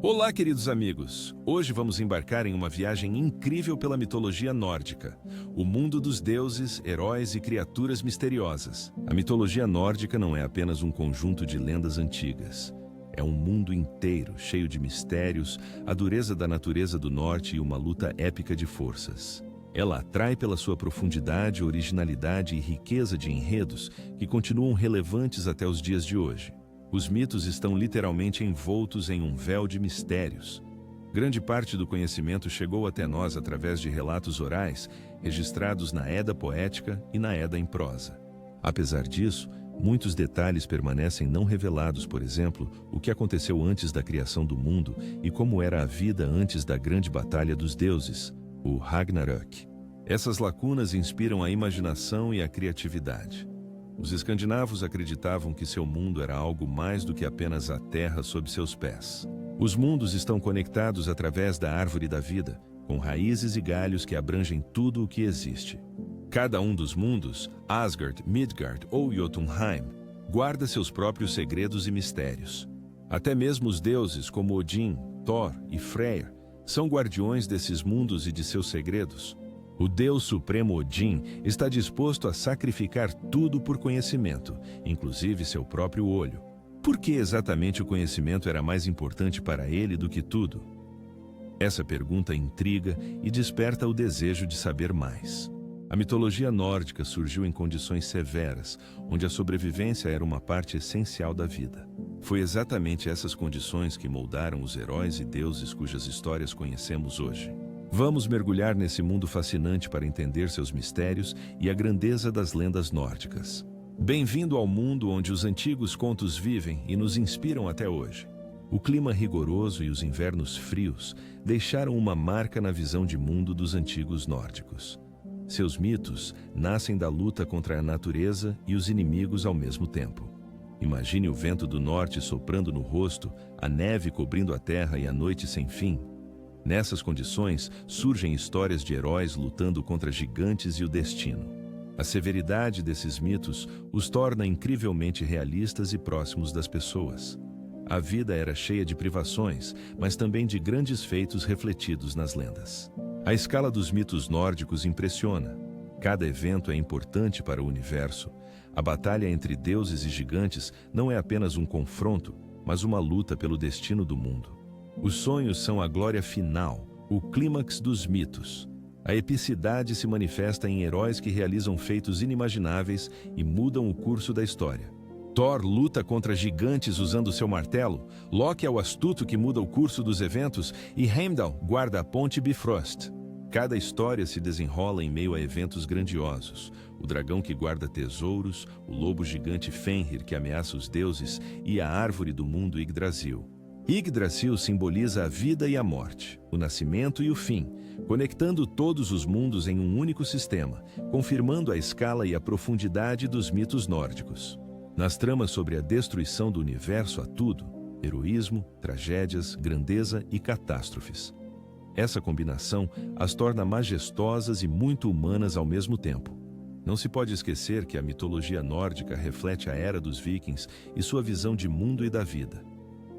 Olá, queridos amigos! Hoje vamos embarcar em uma viagem incrível pela mitologia nórdica, o mundo dos deuses, heróis e criaturas misteriosas. A mitologia nórdica não é apenas um conjunto de lendas antigas. É um mundo inteiro, cheio de mistérios, a dureza da natureza do norte e uma luta épica de forças. Ela atrai pela sua profundidade, originalidade e riqueza de enredos que continuam relevantes até os dias de hoje. Os mitos estão literalmente envoltos em um véu de mistérios. Grande parte do conhecimento chegou até nós através de relatos orais, registrados na Edda poética e na Edda em prosa. Apesar disso, muitos detalhes permanecem não revelados, por exemplo, o que aconteceu antes da criação do mundo e como era a vida antes da grande batalha dos deuses, o Ragnarök. Essas lacunas inspiram a imaginação e a criatividade. Os escandinavos acreditavam que seu mundo era algo mais do que apenas a terra sob seus pés. Os mundos estão conectados através da árvore da vida, com raízes e galhos que abrangem tudo o que existe. Cada um dos mundos, Asgard, Midgard ou Jotunheim, guarda seus próprios segredos e mistérios. Até mesmo os deuses como Odin, Thor e Freyr são guardiões desses mundos e de seus segredos. O Deus Supremo Odin está disposto a sacrificar tudo por conhecimento, inclusive seu próprio olho. Por que exatamente o conhecimento era mais importante para ele do que tudo? Essa pergunta intriga e desperta o desejo de saber mais. A mitologia nórdica surgiu em condições severas, onde a sobrevivência era uma parte essencial da vida. Foi exatamente essas condições que moldaram os heróis e deuses cujas histórias conhecemos hoje. Vamos mergulhar nesse mundo fascinante para entender seus mistérios e a grandeza das lendas nórdicas. Bem-vindo ao mundo onde os antigos contos vivem e nos inspiram até hoje. O clima rigoroso e os invernos frios deixaram uma marca na visão de mundo dos antigos nórdicos. Seus mitos nascem da luta contra a natureza e os inimigos ao mesmo tempo. Imagine o vento do norte soprando no rosto, a neve cobrindo a terra e a noite sem fim. Nessas condições, surgem histórias de heróis lutando contra gigantes e o destino. A severidade desses mitos os torna incrivelmente realistas e próximos das pessoas. A vida era cheia de privações, mas também de grandes feitos refletidos nas lendas. A escala dos mitos nórdicos impressiona. Cada evento é importante para o universo. A batalha entre deuses e gigantes não é apenas um confronto, mas uma luta pelo destino do mundo. Os sonhos são a glória final, o clímax dos mitos. A epicidade se manifesta em heróis que realizam feitos inimagináveis e mudam o curso da história. Thor luta contra gigantes usando seu martelo, Loki é o astuto que muda o curso dos eventos e Heimdall guarda a ponte Bifrost. Cada história se desenrola em meio a eventos grandiosos. O dragão que guarda tesouros, o lobo gigante Fenrir que ameaça os deuses e a árvore do mundo Yggdrasil. Yggdrasil simboliza a vida e a morte, o nascimento e o fim, conectando todos os mundos em um único sistema, confirmando a escala e a profundidade dos mitos nórdicos. Nas tramas sobre a destruição do universo há tudo: heroísmo, tragédias, grandeza e catástrofes. Essa combinação as torna majestosas e muito humanas ao mesmo tempo. Não se pode esquecer que a mitologia nórdica reflete a era dos vikings e sua visão de mundo e da vida.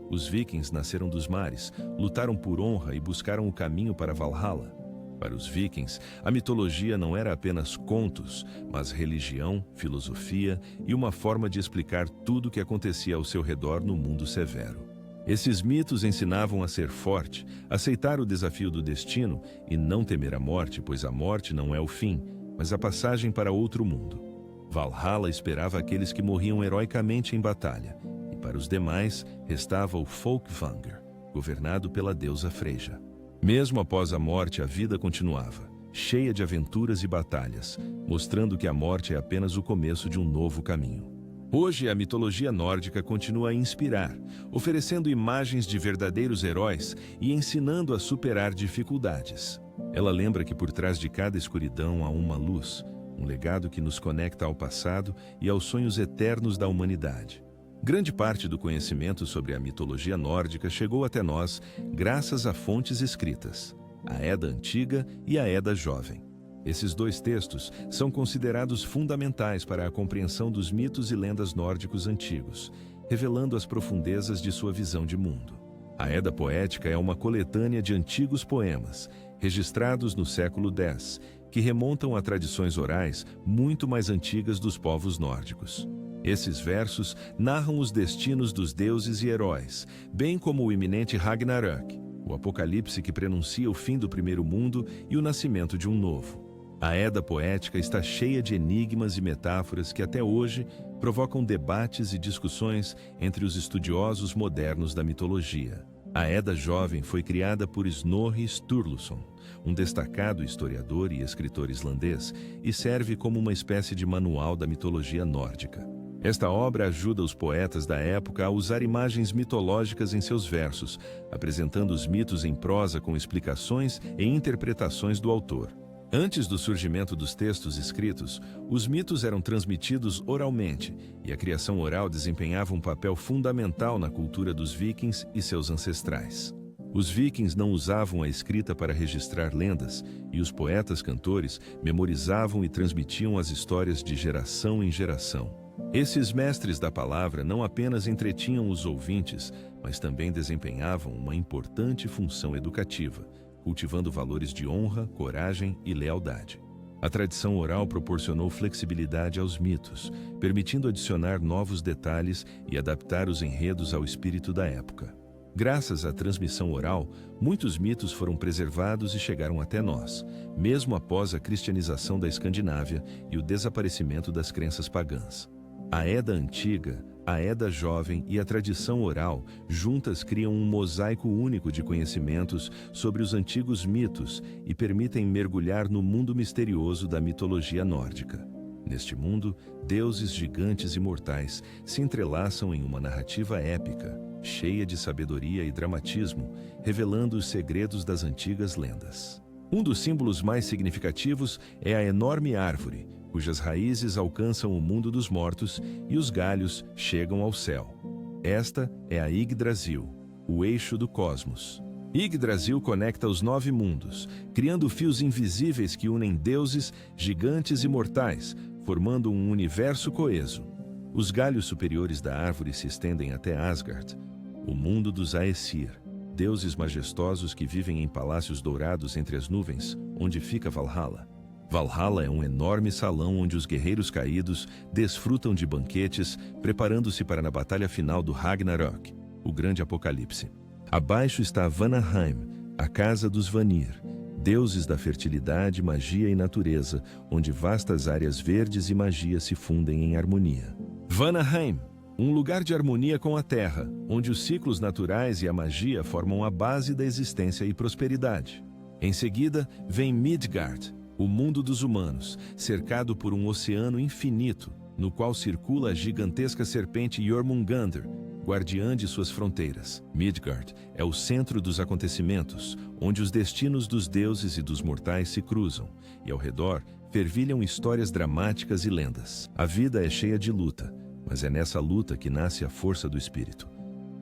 Os vikings nasceram dos mares, lutaram por honra e buscaram o caminho para Valhalla. Para os vikings, a mitologia não era apenas contos, mas religião, filosofia e uma forma de explicar tudo o que acontecia ao seu redor no mundo severo. Esses mitos ensinavam a ser forte, aceitar o desafio do destino e não temer a morte, pois a morte não é o fim, mas a passagem para outro mundo. Valhalla esperava aqueles que morriam heroicamente em batalha. Para os demais, restava o Folkvanger, governado pela deusa Freyja. Mesmo após a morte, a vida continuava, cheia de aventuras e batalhas, mostrando que a morte é apenas o começo de um novo caminho. Hoje, a mitologia nórdica continua a inspirar, oferecendo imagens de verdadeiros heróis e ensinando a superar dificuldades. Ela lembra que por trás de cada escuridão há uma luz, um legado que nos conecta ao passado e aos sonhos eternos da humanidade. Grande parte do conhecimento sobre a mitologia nórdica chegou até nós graças a fontes escritas, a Edda Antiga e a Edda Jovem. Esses dois textos são considerados fundamentais para a compreensão dos mitos e lendas nórdicos antigos, revelando as profundezas de sua visão de mundo. A Edda Poética é uma coletânea de antigos poemas, registrados no século X, que remontam a tradições orais muito mais antigas dos povos nórdicos. Esses versos narram os destinos dos deuses e heróis, bem como o iminente Ragnarök, o apocalipse que prenuncia o fim do primeiro mundo e o nascimento de um novo. A Edda Poética está cheia de enigmas e metáforas que até hoje provocam debates e discussões entre os estudiosos modernos da mitologia. A Edda Jovem foi criada por Snorri Sturluson, um destacado historiador e escritor islandês, e serve como uma espécie de manual da mitologia nórdica. Esta obra ajuda os poetas da época a usar imagens mitológicas em seus versos, apresentando os mitos em prosa com explicações e interpretações do autor. Antes do surgimento dos textos escritos, os mitos eram transmitidos oralmente, e a criação oral desempenhava um papel fundamental na cultura dos vikings e seus ancestrais. Os vikings não usavam a escrita para registrar lendas, e os poetas-cantores memorizavam e transmitiam as histórias de geração em geração. Esses mestres da palavra não apenas entretinham os ouvintes, mas também desempenhavam uma importante função educativa, cultivando valores de honra, coragem e lealdade. A tradição oral proporcionou flexibilidade aos mitos, permitindo adicionar novos detalhes e adaptar os enredos ao espírito da época. Graças à transmissão oral, muitos mitos foram preservados e chegaram até nós, mesmo após a cristianização da Escandinávia e o desaparecimento das crenças pagãs. A Edda Antiga, a Edda Jovem e a tradição oral juntas criam um mosaico único de conhecimentos sobre os antigos mitos e permitem mergulhar no mundo misterioso da mitologia nórdica. Neste mundo, deuses gigantes e mortais se entrelaçam em uma narrativa épica, cheia de sabedoria e dramatismo, revelando os segredos das antigas lendas. Um dos símbolos mais significativos é a enorme árvore, cujas raízes alcançam o mundo dos mortos e os galhos chegam ao céu. Esta é a Yggdrasil, o eixo do cosmos. Yggdrasil conecta os 9 mundos, criando fios invisíveis que unem deuses, gigantes e mortais, formando um universo coeso. Os galhos superiores da árvore se estendem até Asgard, o mundo dos Aesir, deuses majestosos que vivem em palácios dourados entre as nuvens, onde fica Valhalla. Valhalla é um enorme salão onde os guerreiros caídos desfrutam de banquetes, preparando-se para a batalha final do Ragnarök, o grande apocalipse. Abaixo está Vanaheim, a casa dos Vanir, deuses da fertilidade, magia e natureza, onde vastas áreas verdes e magia se fundem em harmonia. Vanaheim, um lugar de harmonia com a terra, onde os ciclos naturais e a magia formam a base da existência e prosperidade. Em seguida, vem Midgard, o mundo dos humanos, cercado por um oceano infinito, no qual circula a gigantesca serpente Jormungandr, guardiã de suas fronteiras. Midgard é o centro dos acontecimentos, onde os destinos dos deuses e dos mortais se cruzam, e ao redor fervilham histórias dramáticas e lendas. A vida é cheia de luta, mas é nessa luta que nasce a força do espírito.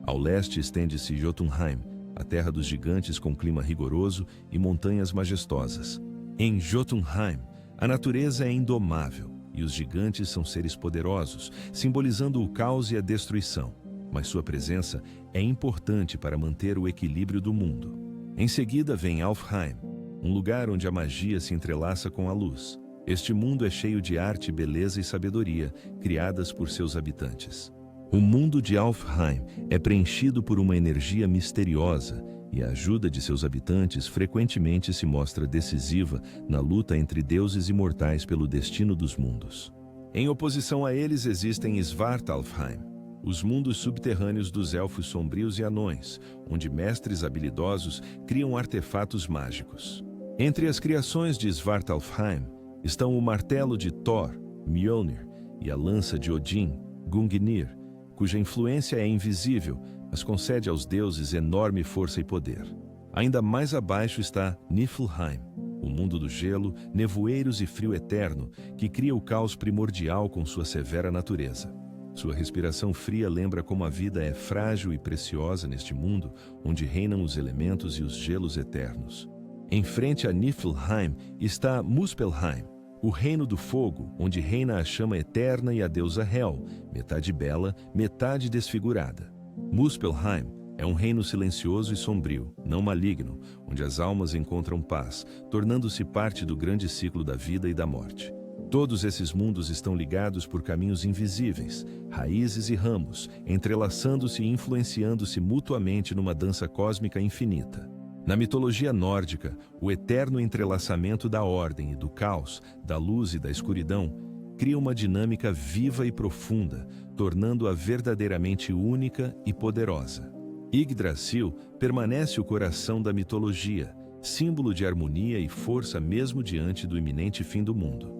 Ao leste estende-se Jotunheim, a terra dos gigantes com clima rigoroso e montanhas majestosas. Em Jotunheim, a natureza é indomável e os gigantes são seres poderosos, simbolizando o caos e a destruição, mas sua presença é importante para manter o equilíbrio do mundo. Em seguida vem Alfheim, um lugar onde a magia se entrelaça com a luz. Este mundo é cheio de arte, beleza e sabedoria, criadas por seus habitantes. O mundo de Alfheim é preenchido por uma energia misteriosa, e a ajuda de seus habitantes frequentemente se mostra decisiva na luta entre deuses e mortais pelo destino dos mundos. Em oposição a eles existem Svartalfheim, os mundos subterrâneos dos elfos sombrios e anões, onde mestres habilidosos criam artefatos mágicos. Entre as criações de Svartalfheim estão o martelo de Thor, Mjolnir, e a lança de Odin, Gungnir, cuja influência é invisível, mas concede aos deuses enorme força e poder. Ainda mais abaixo está Niflheim, o mundo do gelo, nevoeiros e frio eterno, que cria o caos primordial com sua severa natureza. Sua respiração fria lembra como a vida é frágil e preciosa neste mundo, onde reinam os elementos e os gelos eternos. Em frente a Niflheim está Muspelheim, o reino do fogo, onde reina a chama eterna e a deusa Hel, metade bela, metade desfigurada. Muspelheim É um reino silencioso e sombrio, não maligno, onde as almas encontram paz, tornando-se parte do grande ciclo da vida e da morte. Todos esses mundos estão ligados por caminhos invisíveis, raízes e ramos, entrelaçando-se e influenciando-se mutuamente numa dança cósmica infinita. Na mitologia nórdica, o eterno entrelaçamento da ordem e do caos, da luz e da escuridão, cria uma dinâmica viva e profunda, tornando-a verdadeiramente única e poderosa. Yggdrasil permanece o coração da mitologia, símbolo de harmonia e força mesmo diante do iminente fim do mundo.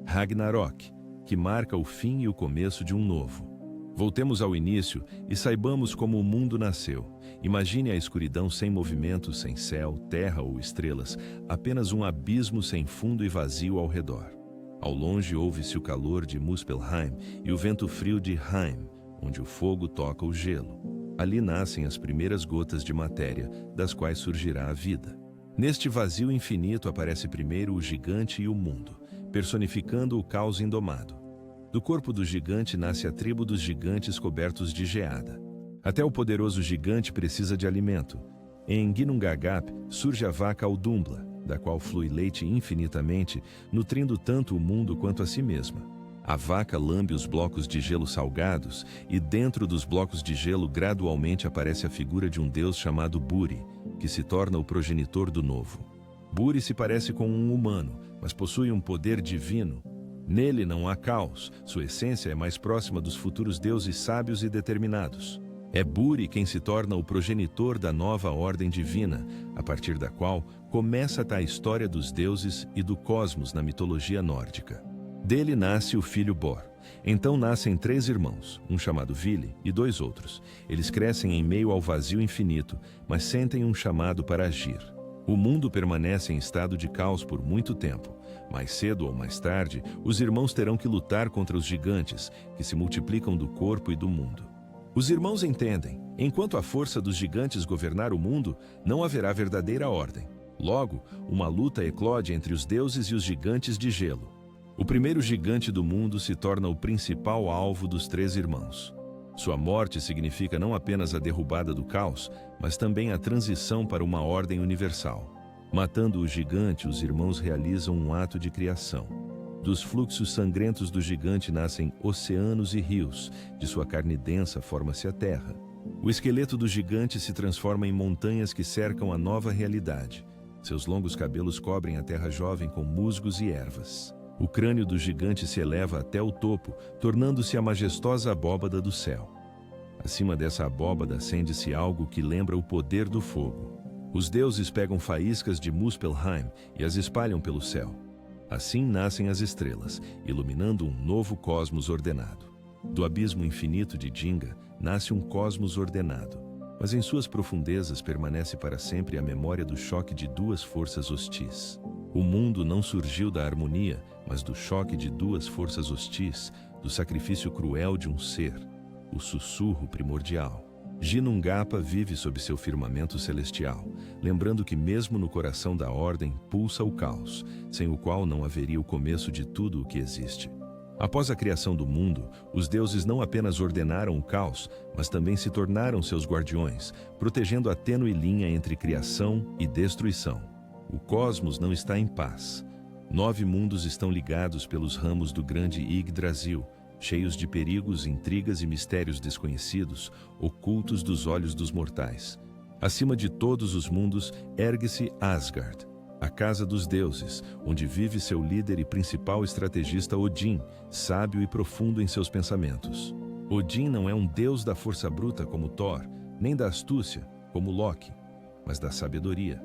Ragnarok, que marca o fim e o começo de um novo. Voltemos ao início e saibamos como o mundo nasceu. Imagine a escuridão sem movimento, sem céu, terra ou estrelas, apenas um abismo sem fundo e vazio ao redor. Ao longe ouve-se o calor de Muspelheim e o vento frio de Heim, onde o fogo toca o gelo. Ali nascem as primeiras gotas de matéria, das quais surgirá a vida. Neste vazio infinito aparece primeiro o gigante e o mundo, personificando o caos indomado. Do corpo do gigante nasce a tribo dos gigantes cobertos de geada. Até o poderoso gigante precisa de alimento. Em Ginnungagap surge a vaca Audumbla, da qual flui leite infinitamente, nutrindo tanto o mundo quanto a si mesma. A vaca lambe os blocos de gelo salgados e dentro dos blocos de gelo gradualmente aparece a figura de um deus chamado Buri, que se torna o progenitor do novo. Buri se parece com um humano, mas possui um poder divino. Nele não há caos, sua essência é mais próxima dos futuros deuses sábios e determinados. É Buri quem se torna o progenitor da nova ordem divina, a partir da qual começa a história dos deuses e do cosmos na mitologia nórdica. Dele nasce o filho Bor. Então nascem 3 irmãos, um chamado Vili e 2 outros. Eles crescem em meio ao vazio infinito, mas sentem um chamado para agir. O mundo permanece em estado de caos por muito tempo. Mais cedo ou mais tarde, os irmãos terão que lutar contra os gigantes, que se multiplicam do corpo e do mundo. Os irmãos entendem, enquanto a força dos gigantes governar o mundo, não haverá verdadeira ordem. Logo, uma luta eclode entre os deuses e os gigantes de gelo. O primeiro gigante do mundo se torna o principal alvo dos 3 irmãos. Sua morte significa não apenas a derrubada do caos, mas também a transição para uma ordem universal. Matando o gigante, os irmãos realizam um ato de criação. Dos fluxos sangrentos do gigante nascem oceanos e rios, de sua carne densa forma-se a terra. O esqueleto do gigante se transforma em montanhas que cercam a nova realidade. Seus longos cabelos cobrem a terra jovem com musgos e ervas. O crânio do gigante se eleva até o topo, tornando-se a majestosa abóbada do céu. Acima dessa abóbada acende-se algo que lembra o poder do fogo. Os deuses pegam faíscas de Muspelheim e as espalham pelo céu. Assim nascem as estrelas, iluminando um novo cosmos ordenado. Do abismo infinito de Dinga nasce um cosmos ordenado, mas em suas profundezas permanece para sempre a memória do choque de 2 forças hostis. O mundo não surgiu da harmonia, mas do choque de 2 forças hostis, do sacrifício cruel de um ser, o sussurro primordial. Ginnungagap vive sob seu firmamento celestial, lembrando que mesmo no coração da ordem pulsa o caos, sem o qual não haveria o começo de tudo o que existe. Após a criação do mundo, os deuses não apenas ordenaram o caos, mas também se tornaram seus guardiões, protegendo a tênue linha entre criação e destruição. O cosmos não está em paz. 9 mundos estão ligados pelos ramos do grande Yggdrasil, cheios de perigos, intrigas e mistérios desconhecidos, ocultos dos olhos dos mortais. Acima de todos os mundos, ergue-se Asgard, a casa dos deuses, onde vive seu líder e principal estrategista Odin, sábio e profundo em seus pensamentos. Odin não é um deus da força bruta como Thor, nem da astúcia, como Loki, mas da sabedoria.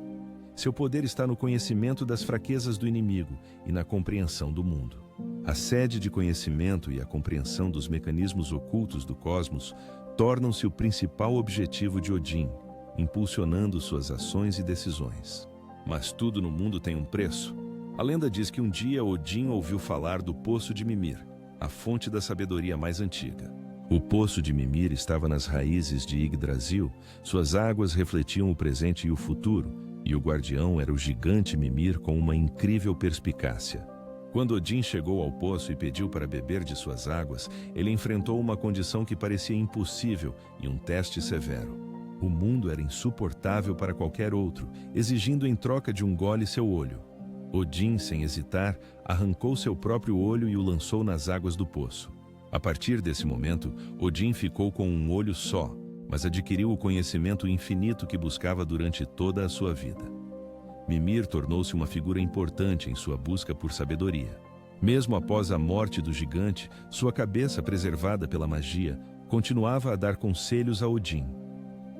Seu poder está no conhecimento das fraquezas do inimigo e na compreensão do mundo. A sede de conhecimento e a compreensão dos mecanismos ocultos do cosmos tornam-se o principal objetivo de Odin, impulsionando suas ações e decisões. Mas tudo no mundo tem um preço. A lenda diz que um dia Odin ouviu falar do Poço de Mimir, a fonte da sabedoria mais antiga. O Poço de Mimir estava nas raízes de Yggdrasil, suas águas refletiam o presente e o futuro, e o guardião era o gigante Mimir com uma incrível perspicácia. Quando Odin chegou ao poço e pediu para beber de suas águas, ele enfrentou uma condição que parecia impossível e um teste severo. O mundo era insuportável para qualquer outro, exigindo em troca de um gole seu olho. Odin, sem hesitar, arrancou seu próprio olho e o lançou nas águas do poço. A partir desse momento, Odin ficou com um olho só, mas adquiriu o conhecimento infinito que buscava durante toda a sua vida. Mimir tornou-se uma figura importante em sua busca por sabedoria. Mesmo após a morte do gigante, sua cabeça, preservada pela magia, continuava a dar conselhos a Odin.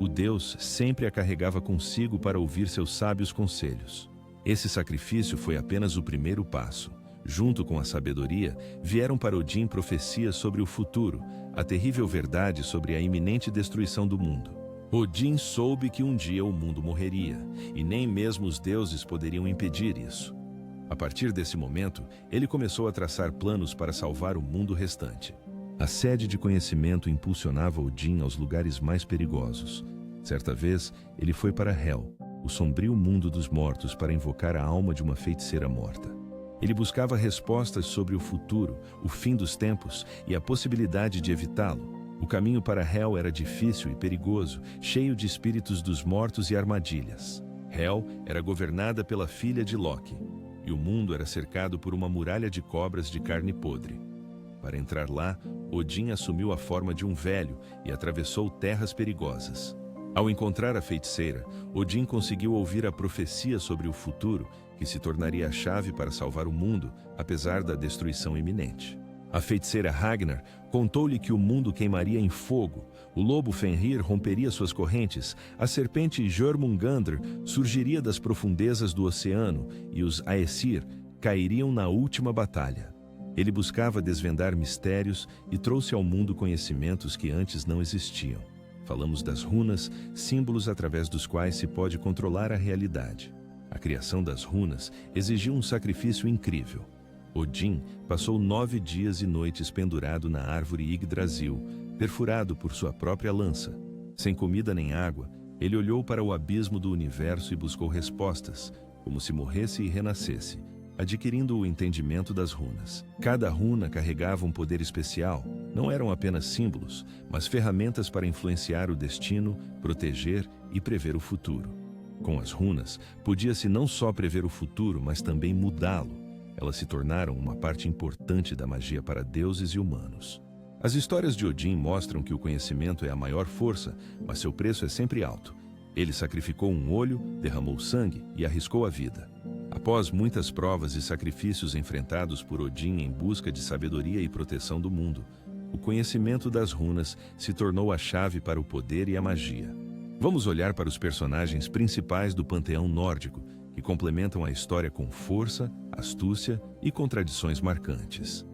O deus sempre a carregava consigo para ouvir seus sábios conselhos. Esse sacrifício foi apenas o primeiro passo. Junto com a sabedoria, vieram para Odin profecias sobre o futuro, a terrível verdade sobre a iminente destruição do mundo. Odin soube que um dia o mundo morreria, e nem mesmo os deuses poderiam impedir isso. A partir desse momento, ele começou a traçar planos para salvar o mundo restante. A sede de conhecimento impulsionava Odin aos lugares mais perigosos. Certa vez, ele foi para Hel, o sombrio mundo dos mortos, para invocar a alma de uma feiticeira morta. Ele buscava respostas sobre o futuro, o fim dos tempos e a possibilidade de evitá-lo. O caminho para Hel era difícil e perigoso, cheio de espíritos dos mortos e armadilhas. Hel era governada pela filha de Loki, e o mundo era cercado por uma muralha de cobras de carne podre. Para entrar lá, Odin assumiu a forma de um velho e atravessou terras perigosas. Ao encontrar a feiticeira, Odin conseguiu ouvir a profecia sobre o futuro, que se tornaria a chave para salvar o mundo, apesar da destruição iminente. A feiticeira Ragnar contou-lhe que o mundo queimaria em fogo, o lobo Fenrir romperia suas correntes, a serpente Jormungandr surgiria das profundezas do oceano e os Aesir cairiam na última batalha. Ele buscava desvendar mistérios e trouxe ao mundo conhecimentos que antes não existiam. Falamos das runas, símbolos através dos quais se pode controlar a realidade. A criação das runas exigiu um sacrifício incrível. Odin passou 9 dias e noites pendurado na árvore Yggdrasil, perfurado por sua própria lança. Sem comida nem água, ele olhou para o abismo do universo e buscou respostas, como se morresse e renascesse, adquirindo o entendimento das runas. Cada runa carregava um poder especial. Não eram apenas símbolos, mas ferramentas para influenciar o destino, proteger e prever o futuro. Com as runas, podia-se não só prever o futuro, mas também mudá-lo. Elas se tornaram uma parte importante da magia para deuses e humanos. As histórias de Odin mostram que o conhecimento é a maior força, mas seu preço é sempre alto. Ele sacrificou um olho, derramou sangue e arriscou a vida. Após muitas provas e sacrifícios enfrentados por Odin em busca de sabedoria e proteção do mundo, o conhecimento das runas se tornou a chave para o poder e a magia. Vamos olhar para os personagens principais do panteão nórdico, que complementam a história com força, astúcia e contradições marcantes.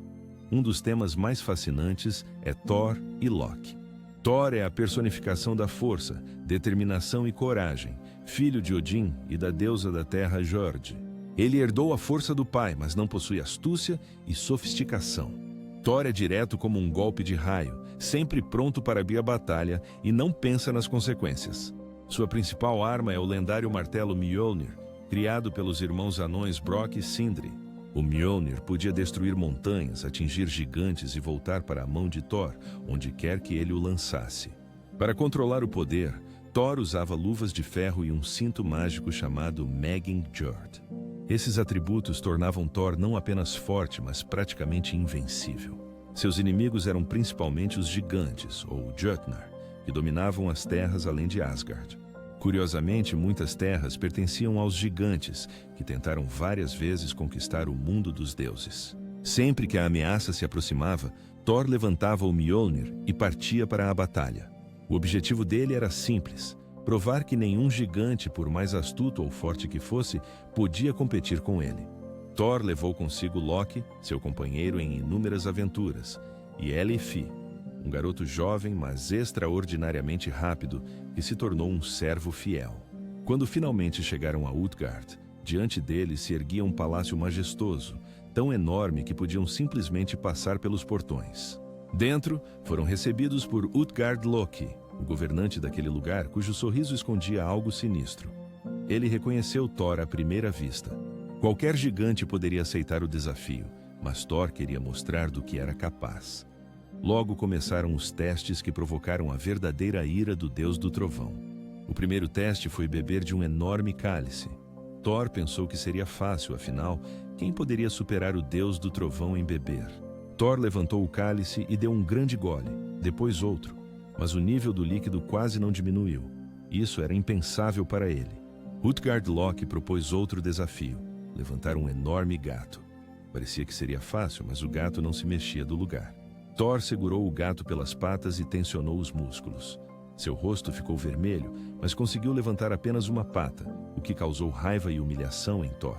Um dos temas mais fascinantes é Thor e Loki. Thor é a personificação da força, determinação e coragem, filho de Odin e da deusa da terra Jord. Ele herdou a força do pai, mas não possui astúcia e sofisticação. Thor é direto como um golpe de raio, sempre pronto para abrir a batalha e não pensa nas consequências. Sua principal arma é o lendário martelo Mjolnir, criado pelos irmãos anões Brock e Sindri. O Mjolnir podia destruir montanhas, atingir gigantes e voltar para a mão de Thor, onde quer que ele o lançasse. Para controlar o poder, Thor usava luvas de ferro e um cinto mágico chamado Megin-Jord. Esses atributos tornavam Thor não apenas forte, mas praticamente invencível. Seus inimigos eram principalmente os gigantes, ou Jötnar, que dominavam as terras além de Asgard. Curiosamente, muitas terras pertenciam aos gigantes, que tentaram várias vezes conquistar o mundo dos deuses. Sempre que a ameaça se aproximava, Thor levantava o Mjolnir e partia para a batalha. O objetivo dele era simples: provar que nenhum gigante, por mais astuto ou forte que fosse, podia competir com ele. Thor levou consigo Loki, seu companheiro em inúmeras aventuras, e Elifi, um garoto jovem, mas extraordinariamente rápido, que se tornou um servo fiel. Quando finalmente chegaram a Utgard, diante deles se erguia um palácio majestoso, tão enorme que podiam simplesmente passar pelos portões. Dentro, foram recebidos por Utgard-Loki, o governante daquele lugar, cujo sorriso escondia algo sinistro. Ele reconheceu Thor à primeira vista. Qualquer gigante poderia aceitar o desafio, mas Thor queria mostrar do que era capaz. Logo começaram os testes que provocaram a verdadeira ira do Deus do Trovão. O primeiro teste foi beber de um enorme cálice. Thor pensou que seria fácil, afinal, quem poderia superar o deus do trovão em beber? Thor levantou o cálice e deu um grande gole, depois outro, mas o nível do líquido quase não diminuiu. Isso era impensável para ele. Utgard Loki propôs outro desafio: levantar um enorme gato. Parecia que seria fácil, mas o gato não se mexia do lugar. Thor segurou o gato pelas patas e tensionou os músculos. Seu rosto ficou vermelho, mas conseguiu levantar apenas uma pata, o que causou raiva e humilhação em Thor.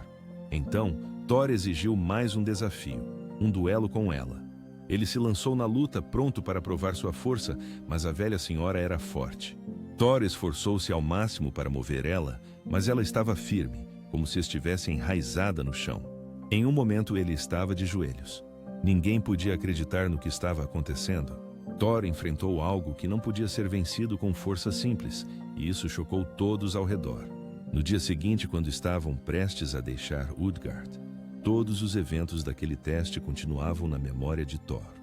Então, Thor exigiu mais um desafio, um duelo com ela. Ele se lançou na luta, pronto para provar sua força, mas a velha senhora era forte. Thor esforçou-se ao máximo para mover ela, mas ela estava firme, como se estivesse enraizada no chão. Em um momento ele estava de joelhos. Ninguém podia acreditar no que estava acontecendo. Thor enfrentou algo que não podia ser vencido com força simples, e isso chocou todos ao redor. No dia seguinte, quando estavam prestes a deixar Utgard, todos os eventos daquele teste continuavam na memória de Thor.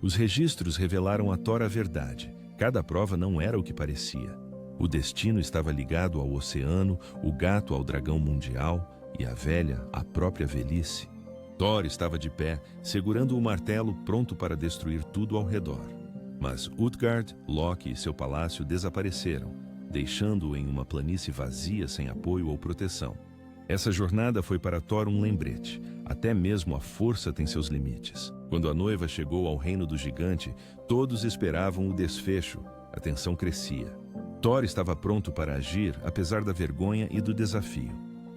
Os registros revelaram a Thor a verdade. Cada prova não era o que parecia. O destino estava ligado ao oceano, o gato ao dragão mundial e a velha à própria velhice. Thor estava de pé, segurando o martelo, pronto para destruir tudo ao redor. Mas Utgard, Loki e seu palácio desapareceram, deixando-o em uma planície vazia sem apoio ou proteção. Essa jornada foi para Thor um lembrete. Até mesmo a força tem seus limites. Quando a noiva chegou ao reino do gigante, todos esperavam o desfecho. A tensão crescia. Thor estava pronto para agir, apesar da vergonha e do desafio.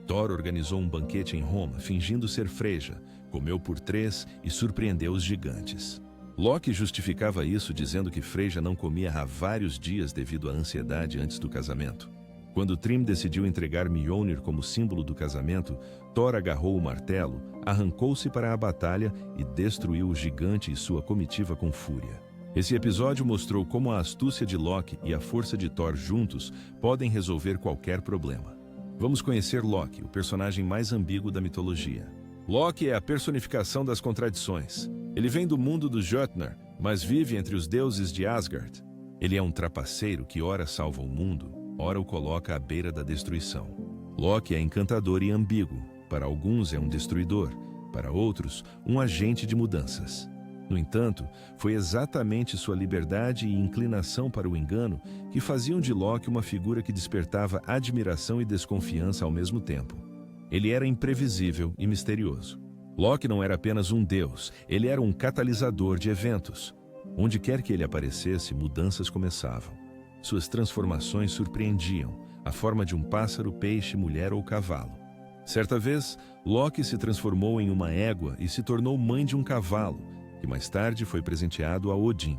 Thor organizou um banquete em Roma, fingindo ser Freyja, comeu por 3 e surpreendeu os gigantes. Loki justificava isso dizendo que Freyja não comia há vários dias devido à ansiedade antes do casamento. Quando Thrym decidiu entregar Mjolnir como símbolo do casamento, Thor agarrou o martelo, arrancou-se para a batalha e destruiu o gigante e sua comitiva com fúria. Esse episódio mostrou como a astúcia de Loki e a força de Thor juntos podem resolver qualquer problema. Vamos conhecer Loki, o personagem mais ambíguo da mitologia. Loki é a personificação das contradições. Ele vem do mundo dos Jötnar, mas vive entre os deuses de Asgard. Ele é um trapaceiro que ora salva o mundo, ora o coloca à beira da destruição. Loki é encantador e ambíguo. Para alguns é um destruidor, para outros, um agente de mudanças. No entanto, foi exatamente sua liberdade e inclinação para o engano que faziam de Loki uma figura que despertava admiração e desconfiança ao mesmo tempo. Ele era imprevisível e misterioso. Loki não era apenas um deus, ele era um catalisador de eventos. Onde quer que ele aparecesse, mudanças começavam. Suas transformações surpreendiam, a forma de um pássaro, peixe, mulher ou cavalo. Certa vez, Loki se transformou em uma égua e se tornou mãe de um cavalo, que mais tarde foi presenteado a Odin.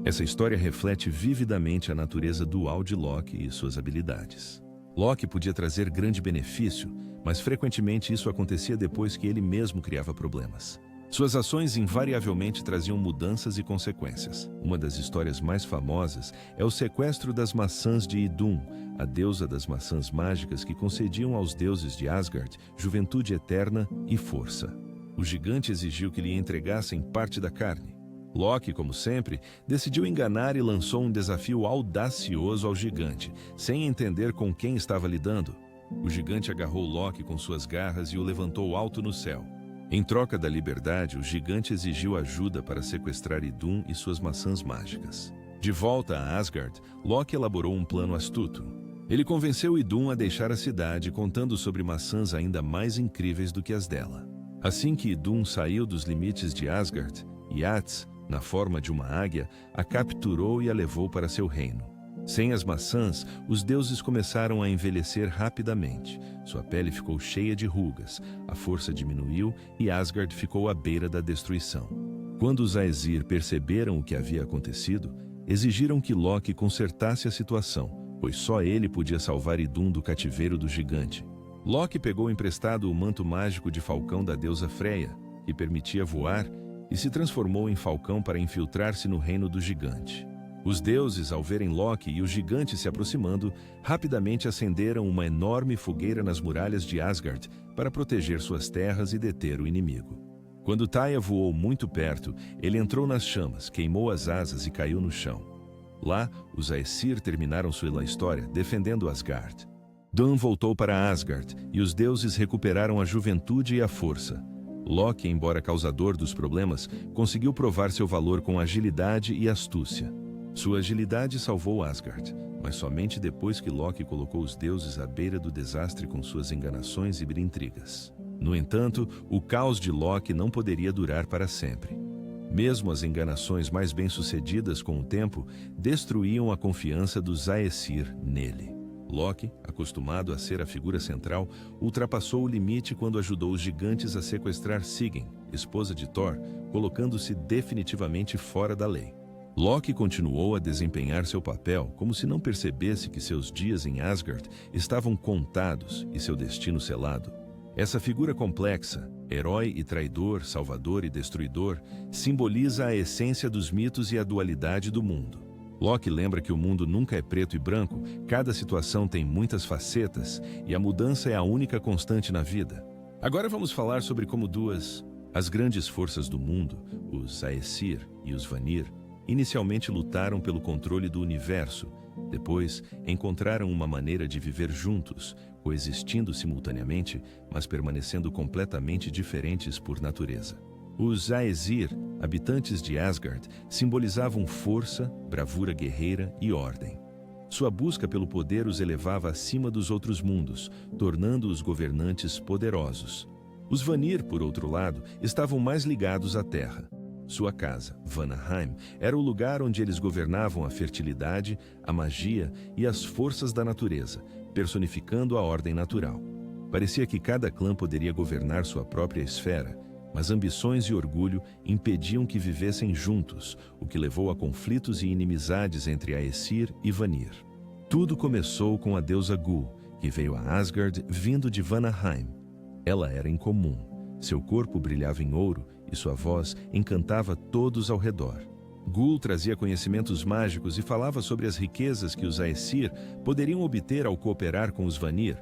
Essa história reflete vividamente a natureza dual de Loki e suas habilidades. Loki podia trazer grande benefício, mas frequentemente isso acontecia depois que ele mesmo criava problemas. Suas ações invariavelmente traziam mudanças e consequências. Uma das histórias mais famosas é o sequestro das maçãs de Idun, a deusa das maçãs mágicas que concediam aos deuses de Asgard juventude eterna e força. O gigante exigiu que lhe entregassem parte da carne. Loki, como sempre, decidiu enganar e lançou um desafio audacioso ao gigante, sem entender com quem estava lidando. O gigante agarrou Loki com suas garras e o levantou alto no céu. Em troca da liberdade, o gigante exigiu ajuda para sequestrar Idun e suas maçãs mágicas. De volta a Asgard, Loki elaborou um plano astuto. Ele convenceu Idun a deixar a cidade, contando sobre maçãs ainda mais incríveis do que as dela. Assim que Idun saiu dos limites de Asgard, Yats, na forma de uma águia, a capturou e a levou para seu reino. Sem as maçãs, os deuses começaram a envelhecer rapidamente. Sua pele ficou cheia de rugas, a força diminuiu e Asgard ficou à beira da destruição. Quando os Aesir perceberam o que havia acontecido, exigiram que Loki consertasse a situação, pois só ele podia salvar Idun do cativeiro do gigante. Loki pegou emprestado o manto mágico de falcão da deusa Freya, que permitia voar, e se transformou em falcão para infiltrar-se no reino do gigante. Os deuses, ao verem Loki e o gigante se aproximando, rapidamente acenderam uma enorme fogueira nas muralhas de Asgard para proteger suas terras e deter o inimigo. Quando Taia voou muito perto, ele entrou nas chamas, queimou as asas e caiu no chão. Lá, os Aesir terminaram sua história defendendo Asgard. Dun voltou para Asgard e os deuses recuperaram a juventude e a força. Loki, embora causador dos problemas, conseguiu provar seu valor com agilidade e astúcia. Sua agilidade salvou Asgard, mas somente depois que Loki colocou os deuses à beira do desastre com suas enganações e intrigas. No entanto, o caos de Loki não poderia durar para sempre. Mesmo as enganações mais bem-sucedidas com o tempo, destruíam a confiança dos Aesir nele. Loki, acostumado a ser a figura central, ultrapassou o limite quando ajudou os gigantes a sequestrar Sigyn, esposa de Thor, colocando-se definitivamente fora da lei. Loki continuou a desempenhar seu papel como se não percebesse que seus dias em Asgard estavam contados e seu destino selado. Essa figura complexa, herói e traidor, salvador e destruidor, simboliza a essência dos mitos e a dualidade do mundo. Loki lembra que o mundo nunca é preto e branco, cada situação tem muitas facetas e a mudança é a única constante na vida. Agora vamos falar sobre como as grandes forças do mundo, os Aesir e os Vanir, inicialmente lutaram pelo controle do universo, depois encontraram uma maneira de viver juntos, coexistindo simultaneamente, mas permanecendo completamente diferentes por natureza. Os Aesir, habitantes de Asgard, simbolizavam força, bravura guerreira e ordem. Sua busca pelo poder os elevava acima dos outros mundos, tornando-os governantes poderosos. Os Vanir, por outro lado, estavam mais ligados à terra. Sua casa, Vanaheim, era o lugar onde eles governavam a fertilidade, a magia e as forças da natureza, personificando a ordem natural. Parecia que cada clã poderia governar sua própria esfera, mas ambições e orgulho impediam que vivessem juntos, o que levou a conflitos e inimizades entre Aesir e Vanir. Tudo começou com a deusa Gul, que veio a Asgard vindo de Vanaheim. Ela era incomum. Seu corpo brilhava em ouro e sua voz encantava todos ao redor. Gul trazia conhecimentos mágicos e falava sobre as riquezas que os Aesir poderiam obter ao cooperar com os Vanir.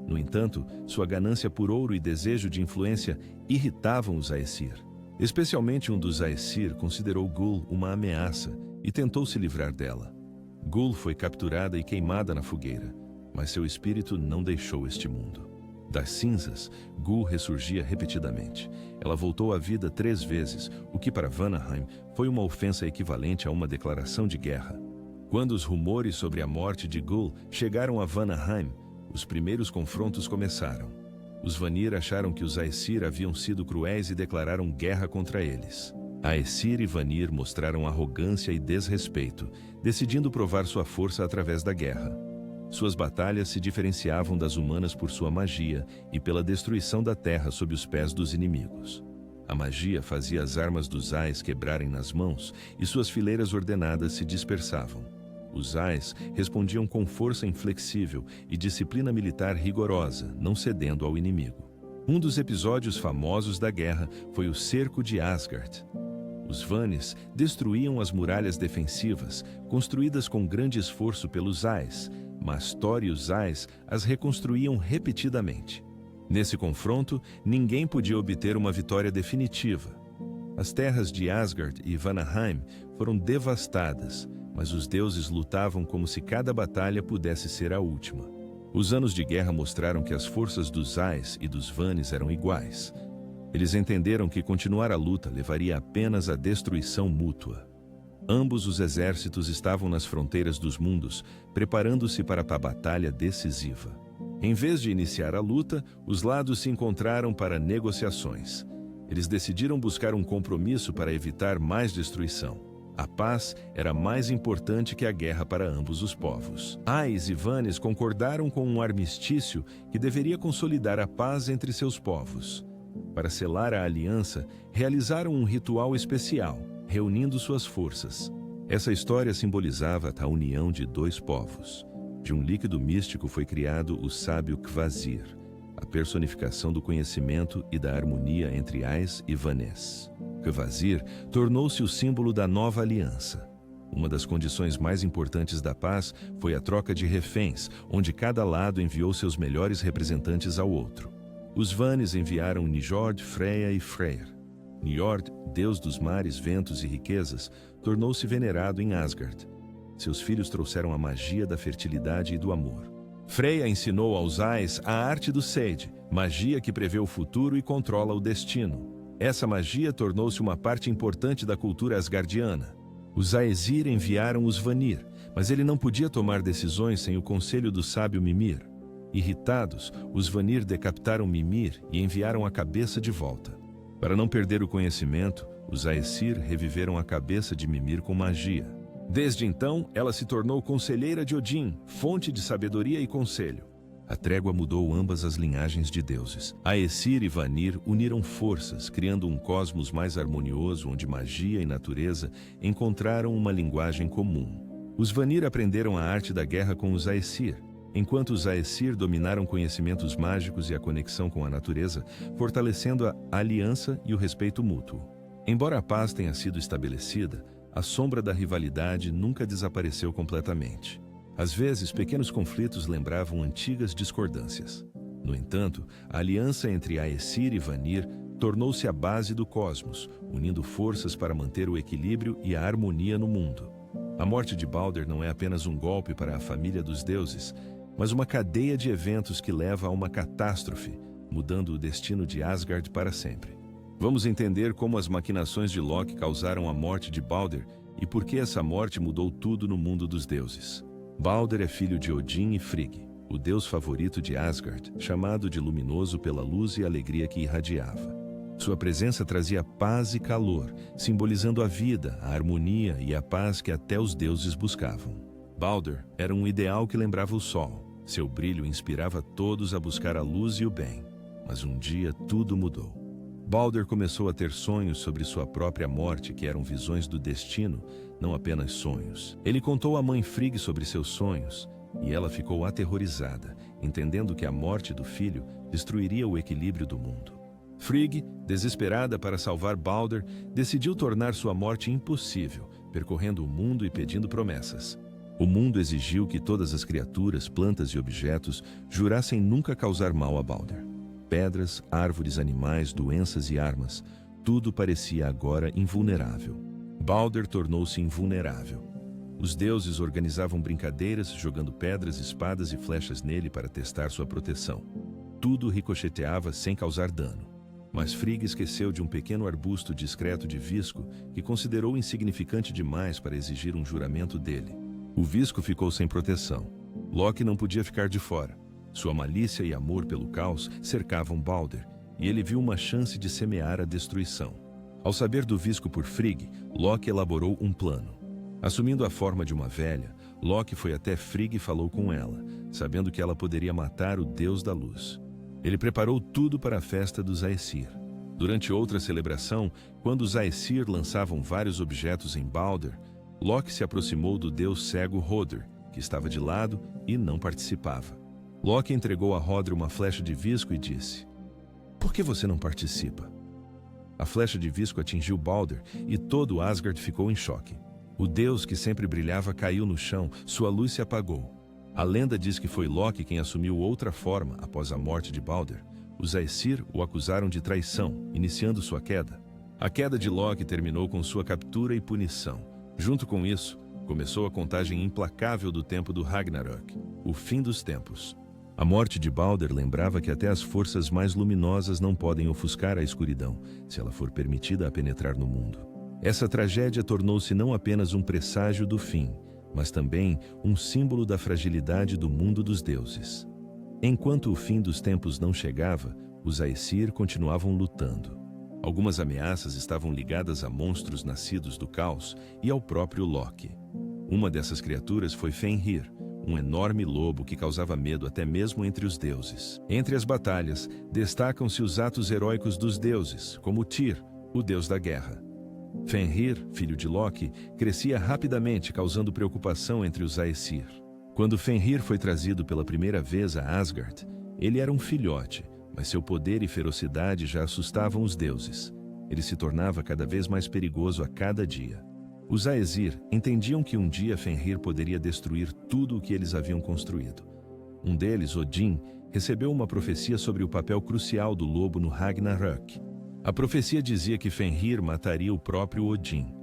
No entanto, sua ganância por ouro e desejo de influência irritavam os Aesir. Especialmente um dos Aesir considerou Gul uma ameaça e tentou se livrar dela. Gul foi capturada e queimada na fogueira, mas seu espírito não deixou este mundo. Das cinzas, Gul ressurgia repetidamente. Ela voltou à vida 3 vezes, o que para Vanaheim foi uma ofensa equivalente a uma declaração de guerra. Quando os rumores sobre a morte de Gul chegaram a Vanaheim, os primeiros confrontos começaram. Os Vanir acharam que os Aesir haviam sido cruéis e declararam guerra contra eles. Aesir e Vanir mostraram arrogância e desrespeito, decidindo provar sua força através da guerra. Suas batalhas se diferenciavam das humanas por sua magia e pela destruição da terra sob os pés dos inimigos. A magia fazia as armas dos Ais quebrarem nas mãos e suas fileiras ordenadas se dispersavam. Os Ais respondiam com força inflexível e disciplina militar rigorosa, não cedendo ao inimigo. Um dos episódios famosos da guerra foi o cerco de Asgard. Os Vanir destruíam as muralhas defensivas, construídas com grande esforço pelos Ais, mas Thor e os Ais as reconstruíam repetidamente. Nesse confronto, ninguém podia obter uma vitória definitiva. As terras de Asgard e Vanaheim foram devastadas, mas os deuses lutavam como se cada batalha pudesse ser a última. Os anos de guerra mostraram que as forças dos Ais e dos Vanir eram iguais. Eles entenderam que continuar a luta levaria apenas à destruição mútua. Ambos os exércitos estavam nas fronteiras dos mundos, preparando-se para a batalha decisiva. Em vez de iniciar a luta, os lados se encontraram para negociações. Eles decidiram buscar um compromisso para evitar mais destruição. A paz era mais importante que a guerra para ambos os povos. Ais e Vanir concordaram com um armistício que deveria consolidar a paz entre seus povos. Para selar a aliança, realizaram um ritual especial, reunindo suas forças. Essa história simbolizava a união de 2 povos. De um líquido místico foi criado o sábio Kvasir, a personificação do conhecimento e da harmonia entre Ais e Vanés. Kvasir tornou-se o símbolo da nova aliança. Uma das condições mais importantes da paz foi a troca de reféns, onde cada lado enviou seus melhores representantes ao outro. Os Vanir enviaram Njord, Freya e Freyr. Njord, deus dos mares, ventos e riquezas, tornou-se venerado em Asgard. seus filhos trouxeram a magia da fertilidade e do amor. Freya ensinou aos Ais a arte do Seid, magia que prevê o futuro e controla o destino. Essa magia tornou-se uma parte importante da cultura asgardiana. Os Aesir enviaram os Vanir, mas ele não podia tomar decisões sem o conselho do sábio Mimir. Irritados, os Vanir decapitaram Mimir e enviaram a cabeça de volta. Para não perder o conhecimento, os Aesir reviveram a cabeça de Mimir com magia. Desde então, ela se tornou conselheira de Odin, fonte de sabedoria e conselho. A trégua mudou ambas as linhagens de deuses. Aesir e Vanir uniram forças, criando um cosmos mais harmonioso onde magia e natureza encontraram uma linguagem comum. Os Vanir aprenderam a arte da guerra com os Aesir, enquanto os Aesir dominaram conhecimentos mágicos e a conexão com a natureza, fortalecendo a aliança e o respeito mútuo. Embora a paz tenha sido estabelecida, a sombra da rivalidade nunca desapareceu completamente. Às vezes, pequenos conflitos lembravam antigas discordâncias. No entanto, a aliança entre Aesir e Vanir tornou-se a base do cosmos, unindo forças para manter o equilíbrio e a harmonia no mundo. A morte de Balder não é apenas um golpe para a família dos deuses, mas uma cadeia de eventos que leva a uma catástrofe, mudando o destino de Asgard para sempre. Vamos entender como as maquinações de Loki causaram a morte de Balder e por que essa morte mudou tudo no mundo dos deuses. Balder é filho de Odin e Frigg, o deus favorito de Asgard, chamado de luminoso pela luz e alegria que irradiava. Sua presença trazia paz e calor, simbolizando a vida, a harmonia e a paz que até os deuses buscavam. Balder era um ideal que lembrava o sol. Seu brilho inspirava todos a buscar a luz e o bem. Mas um dia tudo mudou. Balder começou a ter sonhos sobre sua própria morte, que eram visões do destino, não apenas sonhos. Ele contou à mãe Frigg sobre seus sonhos, e ela ficou aterrorizada, entendendo que a morte do filho destruiria o equilíbrio do mundo. Frigg, desesperada para salvar Balder, decidiu tornar sua morte impossível, percorrendo o mundo e pedindo promessas. O mundo exigiu que todas as criaturas, plantas e objetos jurassem nunca causar mal a Balder. Pedras, árvores, animais, doenças e armas, tudo parecia agora invulnerável. Balder tornou-se invulnerável. Os deuses organizavam brincadeiras, jogando pedras, espadas e flechas nele para testar sua proteção. Tudo ricocheteava sem causar dano. Mas Frigg esqueceu de um pequeno arbusto discreto de visco que considerou insignificante demais para exigir um juramento dele. O visco ficou sem proteção. Loki não podia ficar de fora. Sua malícia e amor pelo caos cercavam Balder, e ele viu uma chance de semear a destruição. Ao saber do visco por Frigg, Loki elaborou um plano. Assumindo a forma de uma velha, Loki foi até Frigg e falou com ela, sabendo que ela poderia matar o deus da luz. Ele preparou tudo para a festa dos Aesir. Durante outra celebração, quando os Aesir lançavam vários objetos em Balder, Loki se aproximou do deus cego Hoder, que estava de lado e não participava. Loki entregou a Hoder uma flecha de visco e disse: "Por que você não participa?" A flecha de visco atingiu Balder e todo Asgard ficou em choque. O deus que sempre brilhava caiu no chão, sua luz se apagou. A lenda diz que foi Loki quem assumiu outra forma após a morte de Balder. Os Aesir o acusaram de traição, iniciando sua queda. A queda de Loki terminou com sua captura e punição. Junto com isso, começou a contagem implacável do tempo do Ragnarok, o fim dos tempos. A morte de Balder lembrava que até as forças mais luminosas não podem ofuscar a escuridão, se ela for permitida a penetrar no mundo. Essa tragédia tornou-se não apenas um presságio do fim, mas também um símbolo da fragilidade do mundo dos deuses. Enquanto o fim dos tempos não chegava, os Aesir continuavam lutando. Algumas ameaças estavam ligadas a monstros nascidos do caos e ao próprio Loki. Uma dessas criaturas foi Fenrir, um enorme lobo que causava medo até mesmo entre os deuses. Entre as batalhas, destacam-se os atos heróicos dos deuses, como Tyr, o deus da guerra. Fenrir, filho de Loki, crescia rapidamente, causando preocupação entre os Aesir. Quando Fenrir foi trazido pela primeira vez a Asgard, ele era um filhote, mas seu poder e ferocidade já assustavam os deuses. Ele se tornava cada vez mais perigoso a cada dia. Os Aesir entendiam que um dia Fenrir poderia destruir tudo o que eles haviam construído. Um deles, Odin, recebeu uma profecia sobre o papel crucial do lobo no Ragnarök. A profecia dizia que Fenrir mataria o próprio Odin.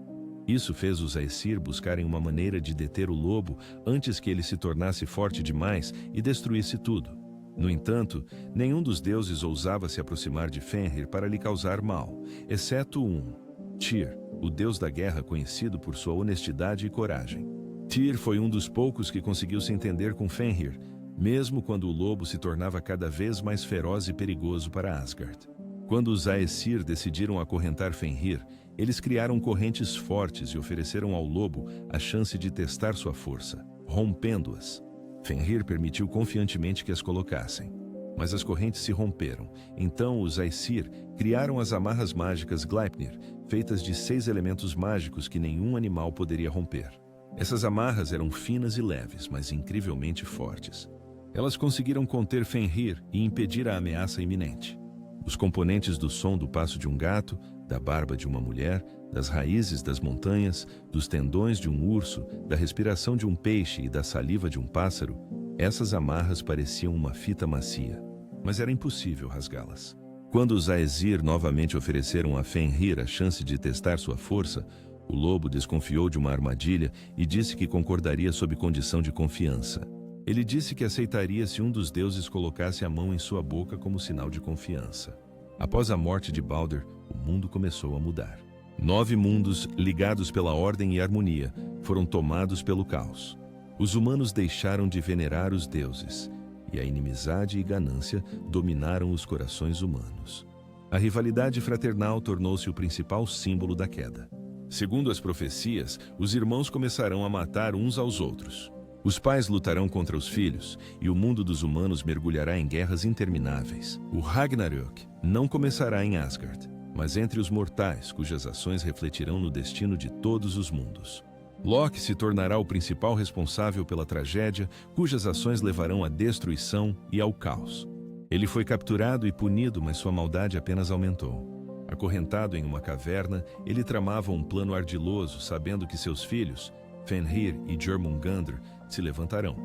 Isso fez os Aesir buscarem uma maneira de deter o lobo antes que ele se tornasse forte demais e destruísse tudo. No entanto, nenhum dos deuses ousava se aproximar de Fenrir para lhe causar mal, exceto um, Tyr, o deus da guerra conhecido por sua honestidade e coragem. Tyr foi um dos poucos que conseguiu se entender com Fenrir, mesmo quando o lobo se tornava cada vez mais feroz e perigoso para Asgard. Quando os Aesir decidiram acorrentar Fenrir, eles criaram correntes fortes e ofereceram ao lobo a chance de testar sua força, rompendo-as. Fenrir permitiu confiantemente que as colocassem. Mas as correntes se romperam. Então os Aesir criaram as amarras mágicas Gleipnir, feitas de 6 elementos mágicos que nenhum animal poderia romper. Essas amarras eram finas e leves, mas incrivelmente fortes. Elas conseguiram conter Fenrir e impedir a ameaça iminente. Os componentes do som do passo de um gato, da barba de uma mulher, das raízes das montanhas, dos tendões de um urso, da respiração de um peixe e da saliva de um pássaro, essas amarras pareciam uma fita macia, mas era impossível rasgá-las. Quando os Aesir novamente ofereceram a Fenrir a chance de testar sua força, o lobo desconfiou de uma armadilha e disse que concordaria sob condição de confiança. Ele disse que aceitaria se um dos deuses colocasse a mão em sua boca como sinal de confiança. Após a morte de Balder, o mundo começou a mudar. 9 mundos, ligados pela ordem e harmonia, foram tomados pelo caos. Os humanos deixaram de venerar os deuses, e a inimizade e ganância dominaram os corações humanos. A rivalidade fraternal tornou-se o principal símbolo da queda. Segundo as profecias, os irmãos começarão a matar uns aos outros. Os pais lutarão contra os filhos, e o mundo dos humanos mergulhará em guerras intermináveis. O Ragnarök não começará em Asgard, mas entre os mortais, cujas ações refletirão no destino de todos os mundos. Loki se tornará o principal responsável pela tragédia, cujas ações levarão à destruição e ao caos. Ele foi capturado e punido, mas sua maldade apenas aumentou. Acorrentado em uma caverna, ele tramava um plano ardiloso, sabendo que seus filhos, Fenrir e Jormungandr, se levantarão.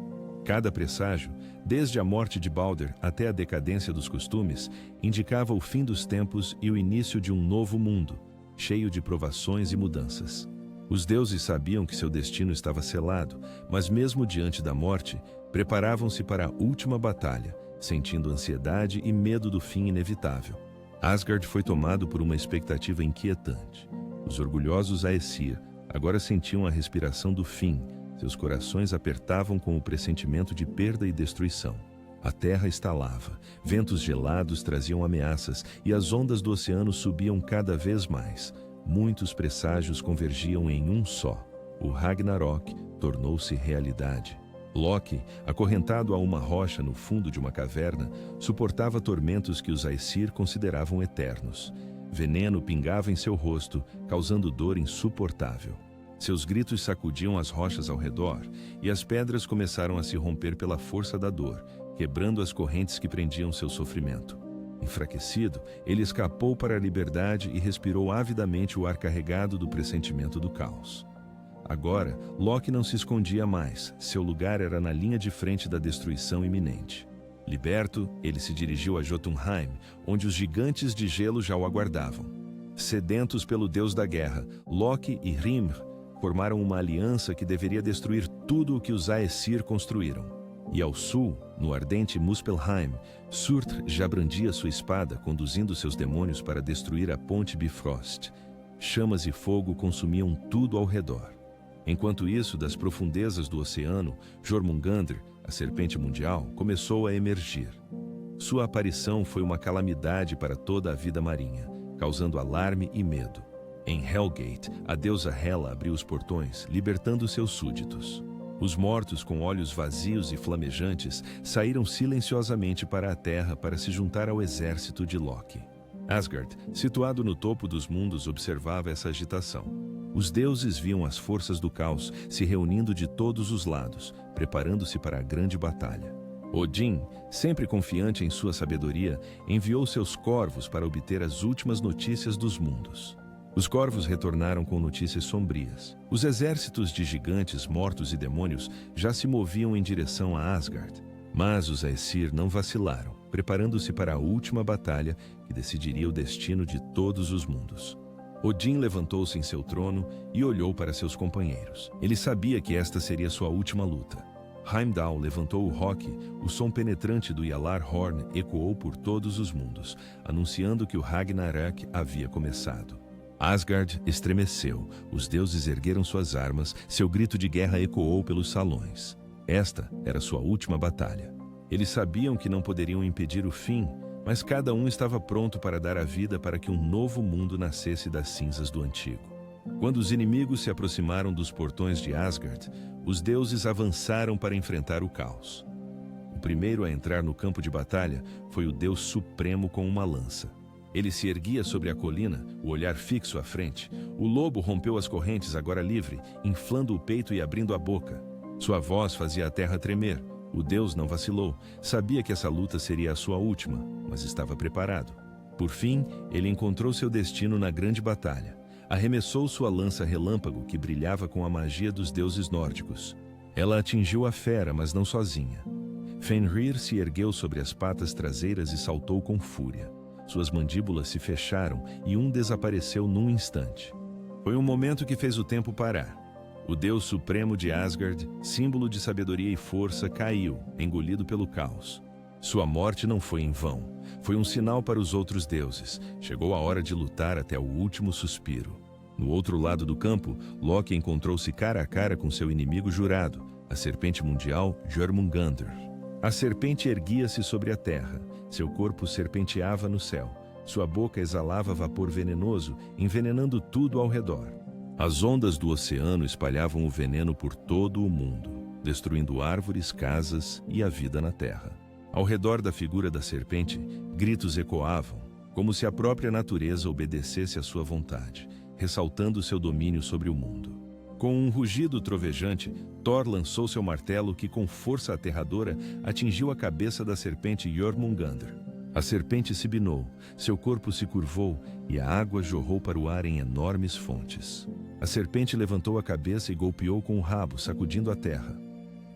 Cada presságio, desde a morte de Balder até a decadência dos costumes, indicava o fim dos tempos e o início de um novo mundo, cheio de provações e mudanças. Os deuses sabiam que seu destino estava selado, mas mesmo diante da morte, preparavam-se para a última batalha, sentindo ansiedade e medo do fim inevitável. Asgard foi tomado por uma expectativa inquietante. Os orgulhosos Aesir agora sentiam a respiração do fim. Seus corações apertavam com o pressentimento de perda e destruição. A terra estalava, ventos gelados traziam ameaças e as ondas do oceano subiam cada vez mais. Muitos presságios convergiam em um só. O Ragnarok tornou-se realidade. Loki, acorrentado a uma rocha no fundo de uma caverna, suportava tormentos que os Aesir consideravam eternos. Veneno pingava em seu rosto, causando dor insuportável. Seus gritos sacudiam as rochas ao redor, e as pedras começaram a se romper pela força da dor, quebrando as correntes que prendiam seu sofrimento. Enfraquecido, ele escapou para a liberdade e respirou avidamente o ar carregado do pressentimento do caos. Agora, Loki não se escondia mais, seu lugar era na linha de frente da destruição iminente. Liberto, ele se dirigiu a Jotunheim, onde os gigantes de gelo já o aguardavam. Sedentos pelo deus da guerra, Loki e Hrimr formaram uma aliança que deveria destruir tudo o que os Aesir construíram. E ao sul, no ardente Muspelheim, Surtr já brandia sua espada, conduzindo seus demônios para destruir a ponte Bifrost. Chamas e fogo consumiam tudo ao redor. Enquanto isso, das profundezas do oceano, Jormungandr, a serpente mundial, começou a emergir. Sua aparição foi uma calamidade para toda a vida marinha, causando alarme e medo. Em Helgate, a deusa Hela abriu os portões, libertando seus súditos. Os mortos, com olhos vazios e flamejantes, saíram silenciosamente para a terra para se juntar ao exército de Loki. Asgard, situado no topo dos mundos, observava essa agitação. Os deuses viam as forças do caos se reunindo de todos os lados, preparando-se para a grande batalha. Odin, sempre confiante em sua sabedoria, enviou seus corvos para obter as últimas notícias dos mundos. Os corvos retornaram com notícias sombrias. Os exércitos de gigantes, mortos e demônios já se moviam em direção a Asgard. Mas os Aesir não vacilaram, preparando-se para a última batalha que decidiria o destino de todos os mundos. Odin levantou-se em seu trono e olhou para seus companheiros. Ele sabia que esta seria sua última luta. Heimdall levantou o roque, o som penetrante do Yalar Horn ecoou por todos os mundos, anunciando que o Ragnarök havia começado. Asgard estremeceu, os deuses ergueram suas armas, seu grito de guerra ecoou pelos salões. Esta era sua última batalha. Eles sabiam que não poderiam impedir o fim, mas cada um estava pronto para dar a vida para que um novo mundo nascesse das cinzas do antigo. Quando os inimigos se aproximaram dos portões de Asgard, os deuses avançaram para enfrentar o caos. O primeiro a entrar no campo de batalha foi o Deus Supremo com uma lança. Ele se erguia sobre a colina, o olhar fixo à frente. O lobo rompeu as correntes, agora livre, inflando o peito e abrindo a boca. Sua voz fazia a terra tremer. O Deus não vacilou, sabia que essa luta seria a sua última, mas estava preparado. Por fim, ele encontrou seu destino na grande batalha. Arremessou sua lança relâmpago que brilhava com a magia dos deuses nórdicos. Ela atingiu a fera, mas não sozinha. Fenrir se ergueu sobre as patas traseiras e saltou com fúria. Suas mandíbulas se fecharam e um desapareceu num instante. Foi um momento que fez o tempo parar. O Deus Supremo de Asgard, símbolo de sabedoria e força, caiu, engolido pelo caos. Sua morte não foi em vão. Foi um sinal para os outros deuses. Chegou a hora de lutar até o último suspiro. No outro lado do campo, Loki encontrou-se cara a cara com seu inimigo jurado, a serpente mundial Jormungandr. A serpente erguia-se sobre a terra. Seu corpo serpenteava no céu. Sua boca exalava vapor venenoso, envenenando tudo ao redor. As ondas do oceano espalhavam o veneno por todo o mundo, destruindo árvores, casas e a vida na terra. Ao redor da figura da serpente, gritos ecoavam, como se a própria natureza obedecesse à sua vontade, ressaltando seu domínio sobre o mundo. Com um rugido trovejante, Thor lançou seu martelo que, com força aterradora, atingiu a cabeça da serpente Jormungandr. A serpente se binou, seu corpo se curvou e a água jorrou para o ar em enormes fontes. A serpente levantou a cabeça e golpeou com o rabo, sacudindo a terra.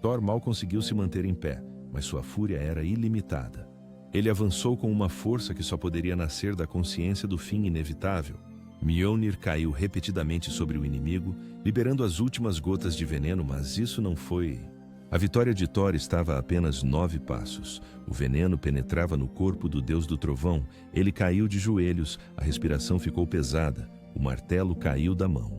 Thor mal conseguiu se manter em pé, mas sua fúria era ilimitada. Ele avançou com uma força que só poderia nascer da consciência do fim inevitável. Mjolnir caiu repetidamente sobre o inimigo, liberando as últimas gotas de veneno, mas isso não foi... A vitória de Thor estava a apenas 9 passos. O veneno penetrava no corpo do deus do trovão. Ele caiu de joelhos, a respiração ficou pesada, o martelo caiu da mão.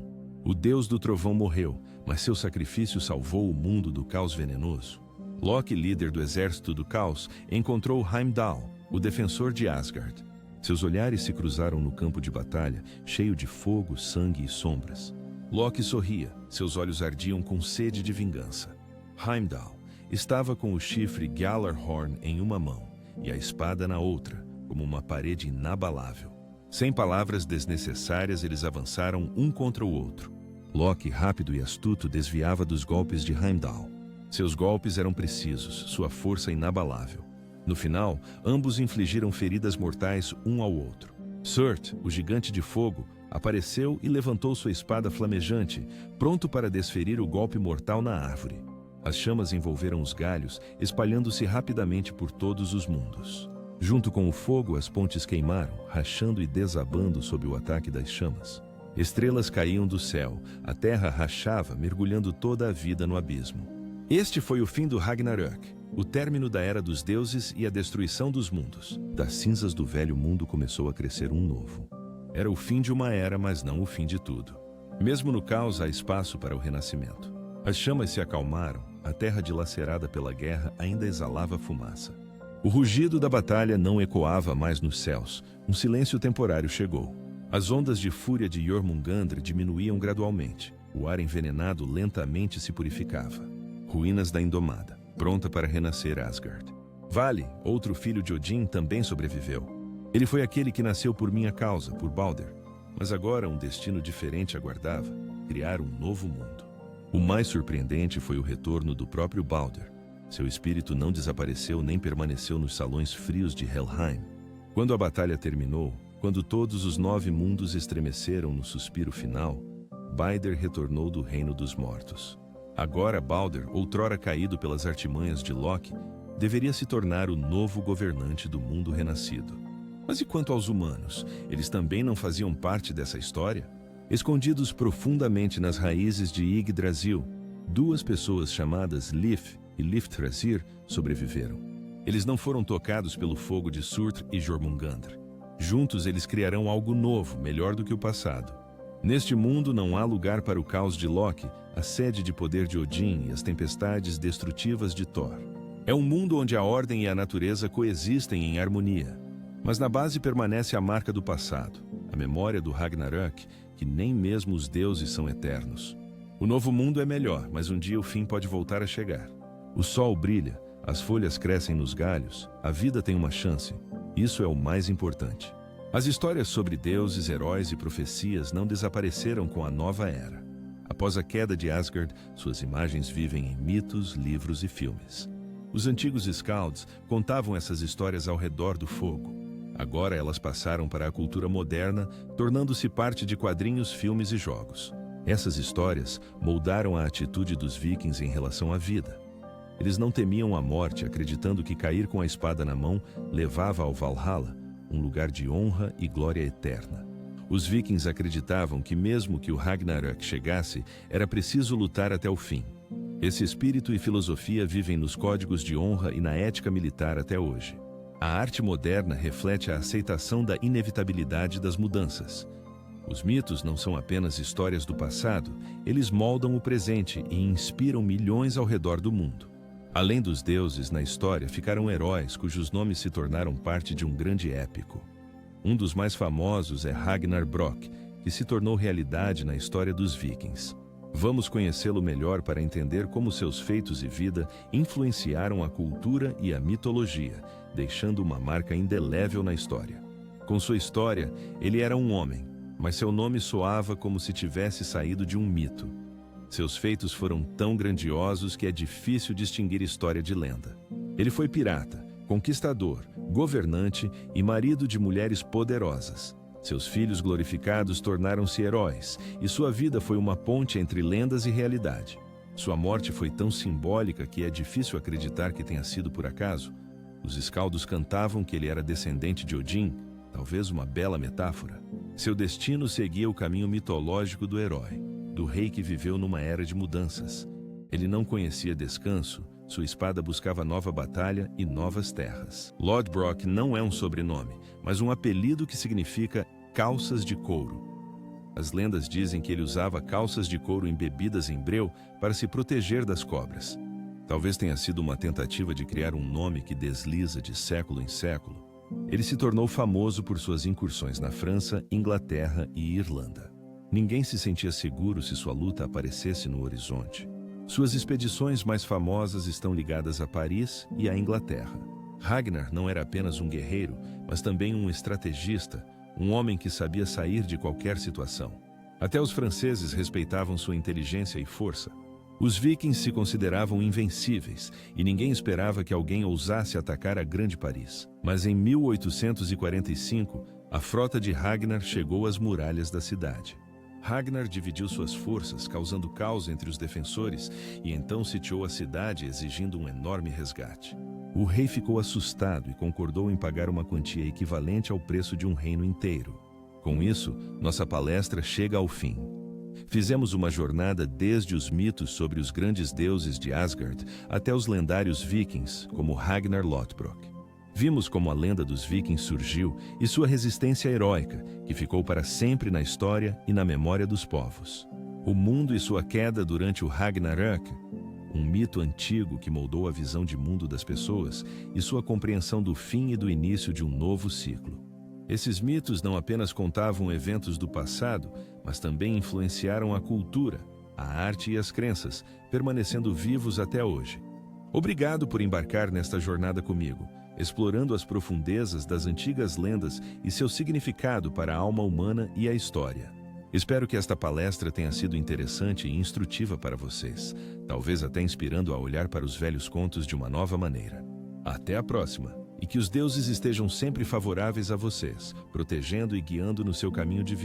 O deus do trovão morreu, mas seu sacrifício salvou o mundo do caos venenoso. Loki, líder do exército do caos, encontrou Heimdall, o defensor de Asgard. Seus olhares se cruzaram no campo de batalha, cheio de fogo, sangue e sombras. Loki sorria, seus olhos ardiam com sede de vingança. Heimdall estava com o chifre Gjallarhorn em uma mão e a espada na outra, como uma parede inabalável. Sem palavras desnecessárias, eles avançaram um contra o outro. Loki, rápido e astuto, desviava dos golpes de Heimdall. Seus golpes eram precisos, sua força inabalável. No final, ambos infligiram feridas mortais um ao outro. Surt, o gigante de fogo, apareceu e levantou sua espada flamejante, pronto para desferir o golpe mortal na árvore. As chamas envolveram os galhos, espalhando-se rapidamente por todos os mundos. Junto com o fogo, as pontes queimaram, rachando e desabando sob o ataque das chamas. Estrelas caíam do céu, a terra rachava, mergulhando toda a vida no abismo. Este foi o fim do Ragnarök, o término da Era dos Deuses e a destruição dos mundos. Das cinzas do velho mundo começou a crescer um novo. Era o fim de uma era, mas não o fim de tudo. Mesmo no caos, há espaço para o renascimento. As chamas se acalmaram, a terra dilacerada pela guerra ainda exalava fumaça. O rugido da batalha não ecoava mais nos céus, um silêncio temporário chegou. As ondas de fúria de Jormungandr diminuíam gradualmente, o ar envenenado lentamente se purificava. Ruínas da Indomada, pronta para renascer Asgard. Vale, outro filho de Odin, também sobreviveu. Ele foi aquele que nasceu por minha causa, por Balder. Mas agora um destino diferente aguardava, criar um novo mundo. O mais surpreendente foi o retorno do próprio Balder. Seu espírito não desapareceu nem permaneceu nos salões frios de Helheim. Quando a batalha terminou, quando todos os 9 mundos estremeceram no suspiro final, Balder retornou do reino dos mortos. Agora Balder, outrora caído pelas artimanhas de Loki, deveria se tornar o novo governante do mundo renascido. Mas e quanto aos humanos? Eles também não faziam parte dessa história? Escondidos profundamente nas raízes de Yggdrasil, duas pessoas chamadas Lif e Lifthrasir sobreviveram. Eles não foram tocados pelo fogo de Surtr e Jormungandr. Juntos eles criarão algo novo, melhor do que o passado. Neste mundo não há lugar para o caos de Loki, a sede de poder de Odin e as tempestades destrutivas de Thor. É um mundo onde a ordem e a natureza coexistem em harmonia. Mas na base permanece a marca do passado, a memória do Ragnarök, que nem mesmo os deuses são eternos. O novo mundo é melhor, mas um dia o fim pode voltar a chegar. O sol brilha, as folhas crescem nos galhos, a vida tem uma chance. Isso é o mais importante. As histórias sobre deuses, heróis e profecias não desapareceram com a nova era. Após a queda de Asgard, suas imagens vivem em mitos, livros e filmes. Os antigos Skalds contavam essas histórias ao redor do fogo. Agora elas passaram para a cultura moderna, tornando-se parte de quadrinhos, filmes e jogos. Essas histórias moldaram a atitude dos vikings em relação à vida. Eles não temiam a morte, acreditando que cair com a espada na mão levava ao Valhalla, um lugar de honra e glória eterna. Os vikings acreditavam que mesmo que o Ragnarök chegasse, era preciso lutar até o fim. Esse espírito e filosofia vivem nos códigos de honra e na ética militar até hoje. A arte moderna reflete a aceitação da inevitabilidade das mudanças. Os mitos não são apenas histórias do passado, eles moldam o presente e inspiram milhões ao redor do mundo. Além dos deuses, na história ficaram heróis cujos nomes se tornaram parte de um grande épico. Um dos mais famosos é Ragnar Brok, que se tornou realidade na história dos vikings. Vamos conhecê-lo melhor para entender como seus feitos e vida influenciaram a cultura e a mitologia, deixando uma marca indelével na história. Com sua história, ele era um homem, mas seu nome soava como se tivesse saído de um mito. Seus feitos foram tão grandiosos que é difícil distinguir história de lenda. Ele foi pirata, conquistador, governante e marido de mulheres poderosas. Seus filhos glorificados tornaram-se heróis, e sua vida foi uma ponte entre lendas e realidade. Sua morte foi tão simbólica que é difícil acreditar que tenha sido por acaso. Os escaldos cantavam que ele era descendente de Odin, talvez uma bela metáfora. Seu destino seguia o caminho mitológico do herói, do rei que viveu numa era de mudanças. Ele não conhecia descanso, sua espada buscava nova batalha e novas terras. Lodbrok não é um sobrenome, mas um apelido que significa calças de couro. As lendas dizem que ele usava calças de couro embebidas em breu para se proteger das cobras. Talvez tenha sido uma tentativa de criar um nome que desliza de século em século. Ele se tornou famoso por suas incursões na França, Inglaterra e Irlanda. Ninguém se sentia seguro se sua luta aparecesse no horizonte. Suas expedições mais famosas estão ligadas a Paris e à Inglaterra. Ragnar não era apenas um guerreiro, mas também um estrategista, um homem que sabia sair de qualquer situação. Até os franceses respeitavam sua inteligência e força. Os vikings se consideravam invencíveis, e ninguém esperava que alguém ousasse atacar a Grande Paris. Mas em 1845, a frota de Ragnar chegou às muralhas da cidade. Ragnar dividiu suas forças, causando caos entre os defensores, e então sitiou a cidade exigindo um enorme resgate. O rei ficou assustado e concordou em pagar uma quantia equivalente ao preço de um reino inteiro. Com isso, nossa palestra chega ao fim. Fizemos uma jornada desde os mitos sobre os grandes deuses de Asgard até os lendários vikings, como Ragnar Lodbrok. Vimos como a lenda dos vikings surgiu e sua resistência heróica, que ficou para sempre na história e na memória dos povos. O mundo e sua queda durante o Ragnarök, um mito antigo que moldou a visão de mundo das pessoas e sua compreensão do fim e do início de um novo ciclo. Esses mitos não apenas contavam eventos do passado, mas também influenciaram a cultura, a arte e as crenças, permanecendo vivos até hoje. Obrigado por embarcar nesta jornada comigo, explorando as profundezas das antigas lendas e seu significado para a alma humana e a história. Espero que esta palestra tenha sido interessante e instrutiva para vocês, talvez até inspirando a olhar para os velhos contos de uma nova maneira. Até a próxima, e que os deuses estejam sempre favoráveis a vocês, protegendo e guiando no seu caminho de vida.